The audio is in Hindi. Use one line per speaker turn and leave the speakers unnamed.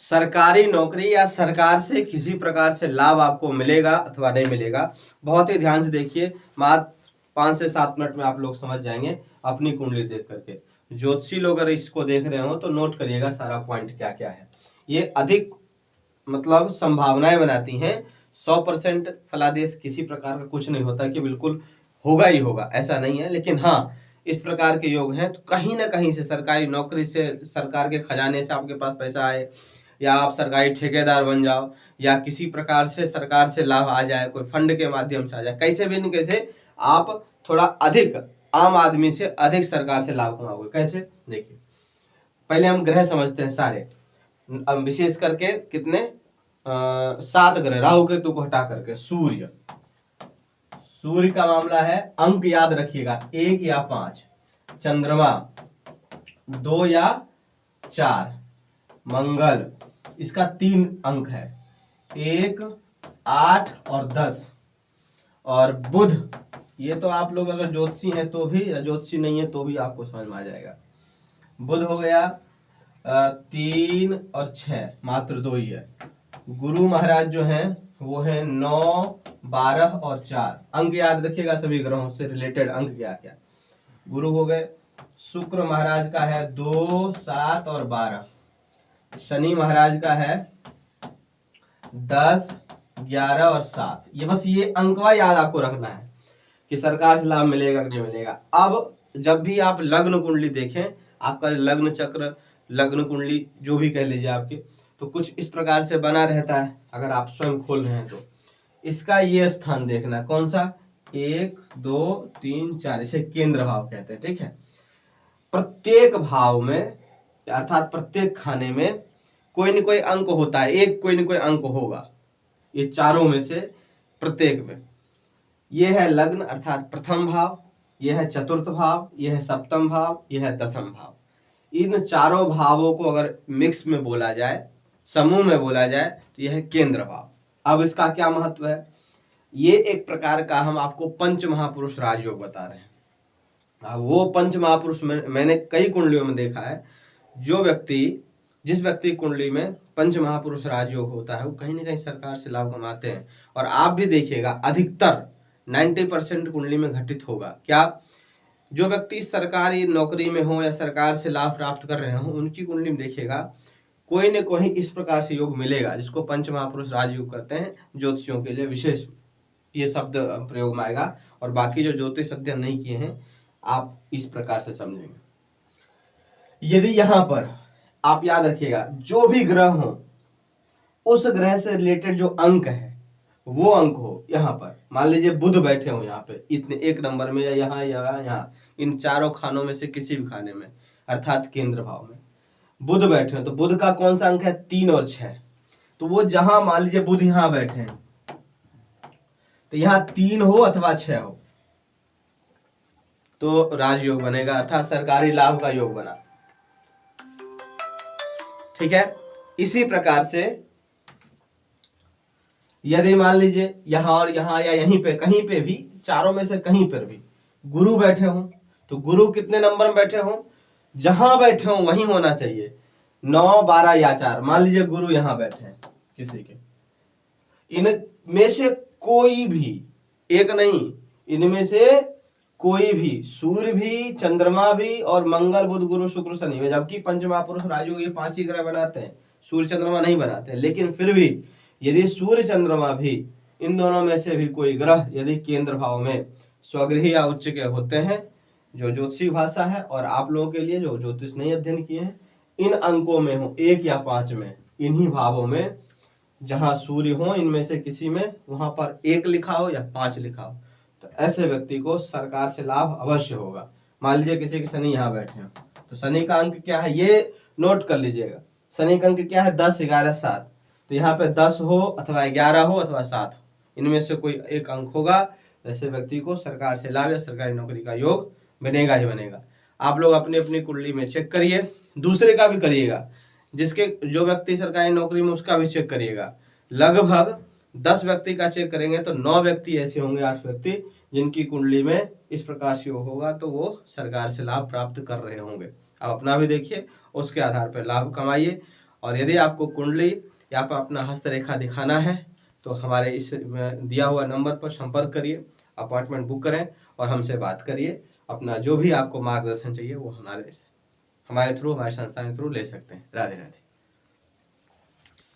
सरकारी नौकरी या सरकार से किसी प्रकार से लाभ आपको मिलेगा अथवा नहीं मिलेगा, बहुत ही ध्यान से देखिए। मात्र 5 से 7 मिनट में आप लोग समझ जाएंगे अपनी कुंडली देख करके। ज्योतिषी लोग अगर इसको देख रहे हो तो नोट करिएगा सारा पॉइंट क्या क्या है। ये अधिक मतलब संभावनाएं बनाती हैं। 100% फलादेश किसी प्रकार का कुछ नहीं होता कि बिल्कुल होगा ही होगा, ऐसा नहीं है। लेकिन हाँ, इस प्रकार के योग हैं तो कहीं ना कहीं से सरकारी नौकरी से, सरकार के खजाने से आपके पास पैसा आए, या आप सरकारी ठेकेदार बन जाओ, या किसी प्रकार से सरकार से लाभ आ जाए, कोई फंड के माध्यम से आ जाए, कैसे भी नहीं कैसे आप थोड़ा अधिक आम आदमी से अधिक सरकार से लाभ कमाओगे। कैसे, देखिए पहले हम ग्रह समझते हैं सारे, विशेष करके कितने 7 ग्रह, राहु केतु को हटा करके। सूर्य का मामला है, अंक याद रखिएगा 1 या 5, चंद्रमा 2 या 4, मंगल इसका 3 अंक है, 1, 8 और 10, और बुध, ये तो आप लोग अगर ज्योतिषी हैं तो भी, या ज्योतिषी नहीं है तो भी आपको समझ में आ जाएगा। बुध हो गया 3 और 6, मात्र 2 ही है। गुरु महाराज जो हैं वो है 9, 12 और 4, अंक याद रखिएगा सभी ग्रहों से रिलेटेड अंक क्या क्या। गुरु हो गए। शुक्र महाराज का है 2, 7 और 12, शनि महाराज का है 10, 11 और 7। ये बस ये अंकवा याद आपको रखना है कि सरकार से लाभ मिलेगा कि नहीं मिलेगा। अब जब भी आप लग्न कुंडली देखें, आपका लग्न चक्र, लग्न कुंडली जो भी कह लीजिए आपके, तो कुछ इस प्रकार से बना रहता है। अगर आप स्वयं खोल रहे हैं तो इसका ये स्थान देखना, कौन सा, 1, 2, 3, 4, इसे केंद्र भाव कहते हैं। ठीक है, प्रत्येक भाव में अर्थात प्रत्येक खाने में कोई न कोई अंक होता है, एक कोई न कोई अंक होगा, ये चारों में से प्रत्येक में। ये है लग्न अर्थात प्रथम भाव, यह है चतुर्थ भाव, यह है सप्तम भाव, यह है दसम भाव। इन चारों भावों को अगर मिक्स में बोला जाए, समूह में बोला जाए, तो यह है केंद्र भाव। अब इसका क्या महत्व है, ये एक प्रकार का हम आपको पंच महापुरुष राजयोग बता रहे हैं। वो पंच महापुरुष मैंने कई कुंडलियों में देखा है, जो व्यक्ति, जिस व्यक्ति कुंडली में पंच महापुरुष राजयोग होता है वो कहीं ना कहीं सरकार से लाभ कमाते हैं। और आप भी देखिएगा अधिकतर 90% कुंडली में घटित होगा। क्या, जो व्यक्ति सरकारी नौकरी में हो या सरकार से लाभ प्राप्त कर रहे हो, उनकी कुंडली में देखिएगा कोई न कोई इस प्रकार से योग मिलेगा, जिसको पंच महापुरुष राजयोग कहते हैं। ज्योतिषियों के लिए विशेष ये शब्द प्रयोग में आएगा, और बाकी जो ज्योतिष अध्ययन नहीं किए हैं आप इस प्रकार से समझेंगे। यदि यहाँ पर आप याद रखिएगा, जो भी ग्रह हो उस ग्रह से रिलेटेड जो अंक है वो अंक हो। यहाँ पर मान लीजिए बुध बैठे हो यहाँ पे इतने 1 नंबर में, या यहाँ इन चारों खानों में से किसी भी खाने में, अर्थात केंद्र भाव में बुध बैठे हो, तो बुध का कौन सा अंक है, 3 और 6। तो वो जहां मान लीजिए बुध यहाँ बैठे हैं, तो यहाँ 3 हो अथवा 6 हो तो राजयोग बनेगा, अर्थात सरकारी लाभ का योग बना। ठीक है, इसी प्रकार से यदि मान लीजिए यहाँ और यहाँ या यहीं पे कहीं पे भी, चारों में से कहीं पर भी गुरु बैठे हो, तो गुरु कितने नंबर में बैठे हो, जहां बैठे हो वहीं होना चाहिए, 9, 12 या 4। मान लीजिए गुरु यहाँ बैठे हैं किसी के, इनमें से कोई भी एक नहीं, इनमें से कोई भी, सूर्य भी, चंद्रमा भी और मंगल, बुध, गुरु, शुक्र, शनि, जबकि पंच महापुरुष राजयोग ये 5 ही ग्रह बनाते हैं, सूर्य चंद्रमा नहीं बनाते। लेकिन फिर भी यदि सूर्य चंद्रमा भी, इन दोनों में से भी कोई ग्रह यदि केंद्र भाव में स्वगृही या उच्च के होते हैं, जो ज्योतिषी भाषा है, और आप लोगों के लिए जो ज्योतिष नहीं अध्ययन किए हैं, इन अंकों में हो 1 या 5 में, इन्हीं भावों में जहां सूर्य हो, इनमें से किसी में, वहां पर 1 लिखा हो या 5 लिखा हो, तो ऐसे व्यक्ति को सरकार से लाभ अवश्य होगा। मान लीजिए किसी के शनि यहाँ बैठे हैं, तो शनि का अंक क्या है ये नोट कर लीजिएगा। शनि का अंक क्या है, 10, 11, 7। तो यहाँ पे 10 हो अथवा 11 हो अथवा 7 हो, इनमें से कोई एक अंक होगा, ऐसे व्यक्ति को सरकार से लाभ या सरकारी नौकरी का योग बनेगा ही बनेगा। आप लोग अपनी अपनी कुंडली में चेक करिए, दूसरे का भी करिएगा, जिसके जो व्यक्ति सरकारी नौकरी में उसका भी चेक करिएगा। लगभग 10 व्यक्ति का चेक करेंगे तो 9 व्यक्ति ऐसे होंगे, 8 व्यक्ति जिनकी कुंडली में इस प्रकार से योग होगा, तो वो सरकार से लाभ प्राप्त कर रहे होंगे। आप अपना भी देखिए, उसके आधार पर लाभ कमाइए। और यदि आपको कुंडली या फिर अपना हस्तरेखा दिखाना है तो हमारे इस दिया हुआ नंबर पर संपर्क करिए, अपॉइंटमेंट बुक करें और हमसे बात करिए। अपना जो भी आपको मार्गदर्शन चाहिए वो हमारे थ्रू, हमारे संस्था के थ्रू ले सकते हैं। राधे राधे।